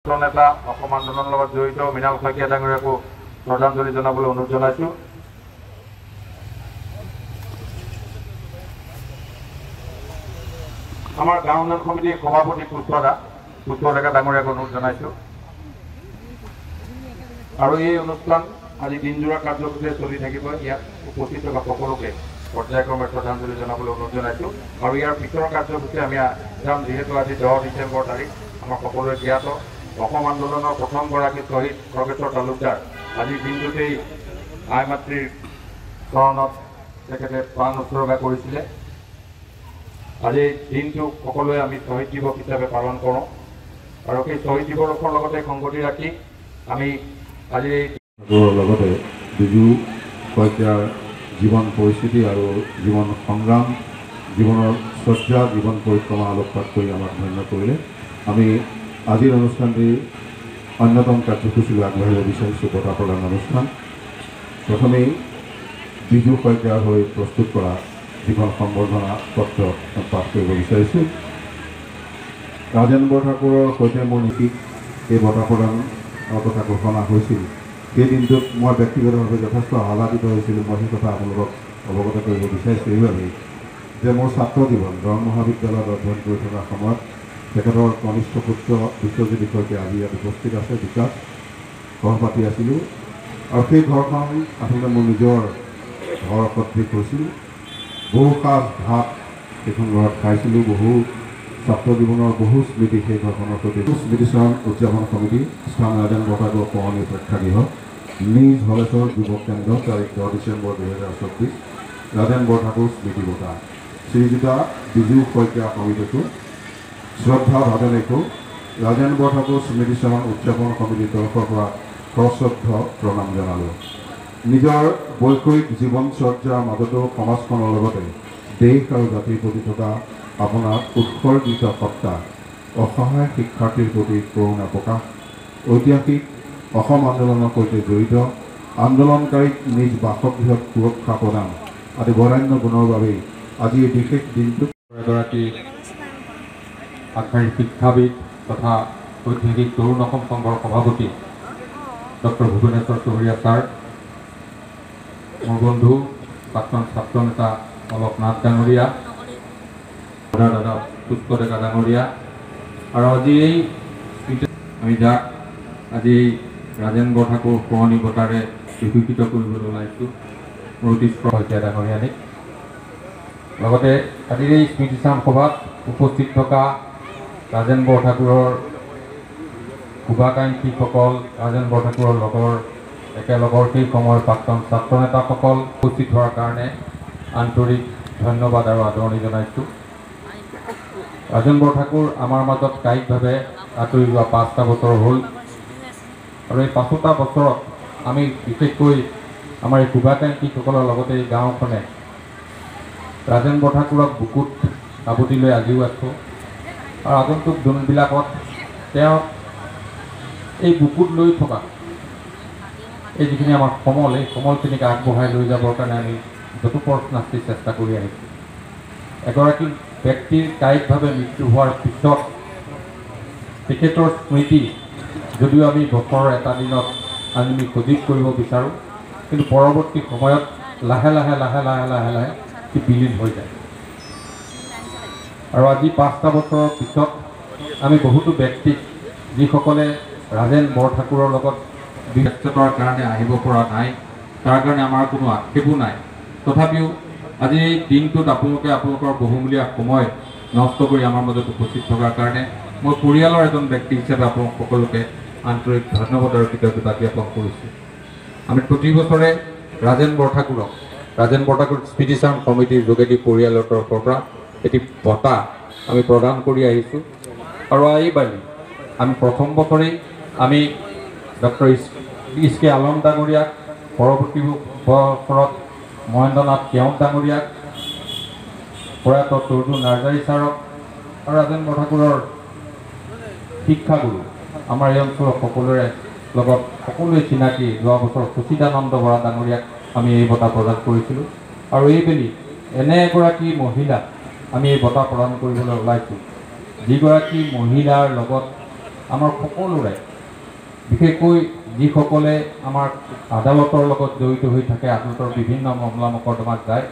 নেতা অসম আন্দোলনৰ লগত জড়িত মৃণাল শইকীয়া ডাঙৰীয়াকো শ্ৰদ্ধাঞ্জলি জনাবলৈ অনুৰোধ জনাইছোঁ। আমাৰ গাঁও উন্নয়ন সমিতিৰ সভাপতি পুষ্প ডেকা ডাঙৰীয়াক অনুৰোধ জনাইছোঁ। আৰু এই অনুষ্ঠান আজি দিনজোৰা কাৰ্যসূচীৰে চলি থাকিব। ইয়াত উপস্থিত থকা সকলোকে পৰ্যায়ক্ৰমে শ্ৰদ্ধাঞ্জলি জনাবলৈ অনুৰোধ জনাইছোঁ। আৰু ইয়াৰ পিছৰ কাৰ্যসূচী আমি যাম, যিহেতু আজি 10 ডিচেম্বৰ তাৰিখ আমাৰ সকলোৰে জ্ঞাত। অসম আন্দোলনৰ প্ৰথমগৰাকী শ্বহীদ খগেশ্বৰ তালুকদাৰ আজিৰ দিনটোতেই আই মাতৃৰ চৰণত তেখেতে প্ৰাণ উৎসৰ্গা কৰিছিলে। আজি দিনটো সকলোৱে আমি শ্বহীদ দিৱস হিচাপে পালন কৰোঁ। আৰু সেই শ্বহীদ দিৱসৰ লগতে সংগতি ৰাখি আমি আজি লগতে বিজু শইকীয়াৰ জীৱন পৰিস্থিতি আৰু জীৱন সংগ্ৰাম, জীৱনৰ শ্ৰদ্ধা, জীৱন পৰিক্ৰমা আলোকপাত কৰি আমাক ধন্য কৰিলে। আমি আজিৰ অনুষ্ঠানটিৰ অন্যতম কাৰ্যসূচীলৈ আগবাঢ়িব বিচাৰিছোঁ বঁটা প্ৰদান অনুষ্ঠান। প্ৰথমেই বিজু শইকীয়াৰ হৈ প্ৰস্তুত কৰা যিখন সম্বৰ্ধনা পত্ৰ পাঠ কৰিব বিচাৰিছোঁ। ৰাজেন বৰঠাকুৰৰ সৈতে মোৰ নীতি এই বঁটা প্ৰদান কথা ঘোষণা হৈছিল। সেই দিনটোত মই ব্যক্তিগতভাৱে যথেষ্ট আহ্লাদিত হৈছিলোঁ। মই সেই কথা আপোনালোকক অৱগত কৰিব বিচাৰিছোঁ এইবাবেই যে মোৰ ছাত্ৰ জীৱন দৰং মহাবিদ্যালয়ত অধ্যয়ন কৰি থকা সময়ত তেখেতৰ কনিষ্ঠ পুত্ৰ বিশ্বজিৎ শইকীয়া আজি ইয়াত উপস্থিত আছে, বিকাশ সহপাঠী আছিলোঁ। আৰু সেই ঘৰখন আচলতে মোৰ নিজৰ ঘৰ সদৃশ হৈছিল। বহু সাজ ভাত সেইখন ঘৰত খাইছিলোঁ। বহু ছাত্ৰ জীৱনৰ বহু স্মৃতি সেই ঘৰখনৰ সৈতে। স্মৃতিচাৰণ উদযাপন সমিতি, স্থান ৰাজেন বৰঠাকুৰ পুৰণি প্ৰেক্ষাগৃহ, নিজ হলেশ্বৰ যুৱ কেন্দ্ৰ, তাৰিখ 10 ডিচেম্বৰ 2024। ৰাজেন বৰঠাকুৰ স্মৃতি বঁটা শ্ৰীযুত বিজু শইকীয়া সমিতিকো শ্ৰদ্ধা ভাৱেৰেকো ৰাজেন বৰঠাকুৰ স্মৃতিচাৰণ উদযাপন সমিতিৰ তৰফৰ পৰা সশ্ৰদ্ধ প্ৰণাম জনালোঁ। নিজৰ বৈষয়িক জীৱনচৰ্যাৰ মাজতো সমাজখনৰ লগতে দেশ আৰু জাতিৰ প্ৰতি থকা আপোনাৰ উৎসৰ্গিত সত্তা, অসহায় শিক্ষাৰ্থীৰ প্ৰতি কৰুণা প্ৰকাশ, ঐতিহাসিক অসম আন্দোলনৰ সৈতে জড়িত আন্দোলনকাৰীক নিজ বাসগৃহত সুৰক্ষা প্ৰদান আদি বৰেণ্য গুণৰ বাবেই আজি এই বিশেষ দিনটোত এগৰাকী আগশাৰীৰ শিক্ষাবিদ তথা ঐতিহাসিক তৰুণ অসম সংঘৰ সভাপতি ডক্টৰ ভূৱনেশ্বৰ চহৰীয়া ছাৰ, মোৰ বন্ধু প্ৰাক্তন ছাত্ৰ নেতা অলক নাথ ডাঙৰীয়া, দাদা পুষ্প ডেকা ডাঙৰীয়া, আৰু আজি এই আমি যাক আজি ৰাজেন বৰঠাকুৰ পুৰণি বঁটাৰে বিভূষিত কৰিবলৈ ওলাইছোঁ মোৰ পুষ্প শইকীয়া ডাঙৰীয়ানীক। লগতে আজিৰ এই স্মৃতিচাৰণ সভাত উপস্থিত থকা ৰাজেন বৰঠাকুৰৰ শুভাকাংক্ষীসকল, ৰাজেন বৰঠাকুৰৰ একেলগৰ সেই সময়ৰ প্ৰাক্তন ছাত্ৰ নেতাসকল উপস্থিত হোৱাৰ কাৰণে আন্তৰিক ধন্যবাদ আৰু আদৰণি জনাইছোঁ। ৰাজেন বৰঠাকুৰ আমাৰ মাজত কায়িকভাৱে আঁতৰি যোৱা 5টা বছৰ হ'ল। আৰু এই 5টা বছৰত আমি বিশেষকৈ আমাৰ এই শুভাকাংক্ষীসকলৰ লগতে এই গাঁওখনে ৰাজেন বৰঠাকুৰক বুকুত সাৱটি লৈ আজিও আছোঁ। আৰু আগন্তুক দিনবিলাকত তেওঁক এই বুকুত লৈ থকা এই যিখিনি আমাৰ সমল, এই সমলখিনিক আগবঢ়াই লৈ যাবৰ কাৰণে আমি যথোপৰনাস্তি চেষ্টা কৰি আহিছোঁ। এগৰাকী ব্যক্তিৰ কায়িকভাৱে মৃত্যু হোৱাৰ পিছত তেখেতৰ স্মৃতি যদিও আমি বছৰৰ এটা দিনত আমি সজীৱ কৰিব বিচাৰোঁ, কিন্তু পৰৱৰ্তী সময়ত লাহে লাহে লাহে লাহে লাহে লাহে সি বিলীন হৈ যায়। আৰু আজি 5টা বছৰৰ পিছত আমি বহুতো ব্যক্তিক যিসকলে ৰাজেন বৰঠাকুৰৰ লগত ব্যস্ততাৰ কাৰণে আহিব পৰা নাই, তাৰ কাৰণে আমাৰ কোনো আক্ষেপো নাই। তথাপিও আজি এই দিনটোত আপোনালোকে আপোনালোকৰ বহুমূলীয়া সময় নষ্ট কৰি আমাৰ মাজত উপস্থিত থকাৰ কাৰণে মই পৰিয়ালৰ এজন ব্যক্তি হিচাপে আপোনালোক সকলোকে আন্তৰিক ধন্যবাদ আৰু কৃতজ্ঞতা জ্ঞাপন কৰিছোঁ। আমি প্ৰতি বছৰে ৰাজেন বৰঠাকুৰ স্মৃতিচাৰণ সমিতিৰ যোগেদি পৰিয়ালৰ তৰফৰ পৰা এটি বঁটা আমি প্ৰদান কৰি আহিছোঁ। আৰু এইবাৰ আমি প্ৰথম বছৰেই আমি ডক্টৰ কে আলম ডাঙৰীয়াক, পৰৱৰ্তী বছৰত মহেন্দ্ৰনাথ কেওঁট ডাঙৰীয়াক, প্ৰয়াত তৰ্জু নাৰ্জাৰী ছাৰক আৰু ৰাজেন বৰঠাকুৰৰ শিক্ষাগুৰু আমাৰ এই অঞ্চলৰ সকলোৰে লগত সকলোৱে চিনাকি যোৱা বছৰ সুচিতানন্দ বৰা ডাঙৰীয়াক আমি এই বঁটা প্ৰদান কৰিছিলোঁ। আৰু এইবেলি এনে এগৰাকী মহিলাক আমি এই বঁটা প্ৰদান কৰিবলৈ ওলাইছোঁ, যিগৰাকী মহিলাৰ লগত আমাৰ সকলোৰে, বিশেষকৈ যিসকলে আমাৰ আদালতৰ লগত জড়িত হৈ থাকে, আদালতৰ বিভিন্ন মামলা মকৰ্দমাত যায়,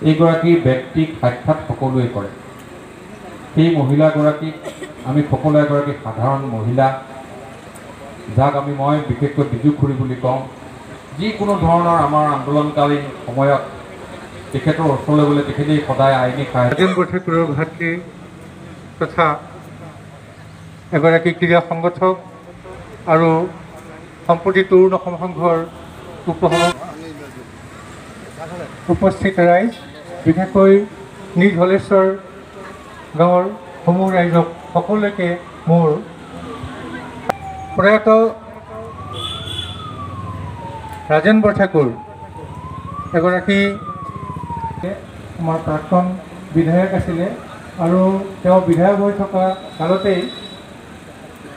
এইগৰাকী ব্যক্তিক সাক্ষাৎ সকলোৱে কৰে। সেই মহিলাগৰাকীক আমি সকলো এগৰাকী সাধাৰণ মহিলা, যাক মই বিশেষকৈ বিজু খুৰী বুলি কওঁ। যিকোনো ধৰণৰ আমাৰ আন্দোলনকালীন সময়ত তেখেতৰ ওচৰলৈ গ'লে তেখেতেই সদায় আইনী সাহায্য। ৰাজেন বৰঠাকুৰৰ ভাতৃ তথা এগৰাকী ক্ৰীড়া সংগঠক আৰু সম্প্ৰতি তৰুণ অসম সংঘৰ উপস্থিত ৰাইজ, বিশেষকৈ নিজ হলেশ্বৰ গাঁৱৰ সমূহ ৰাইজক সকলোকে মোৰ প্ৰয়াত ৰাজেন বৰঠাকুৰ এগৰাকী আমাৰ প্ৰাক্তন বিধায়ক আছিলে আৰু তেওঁ বিধায়ক হৈ থকা কালতেই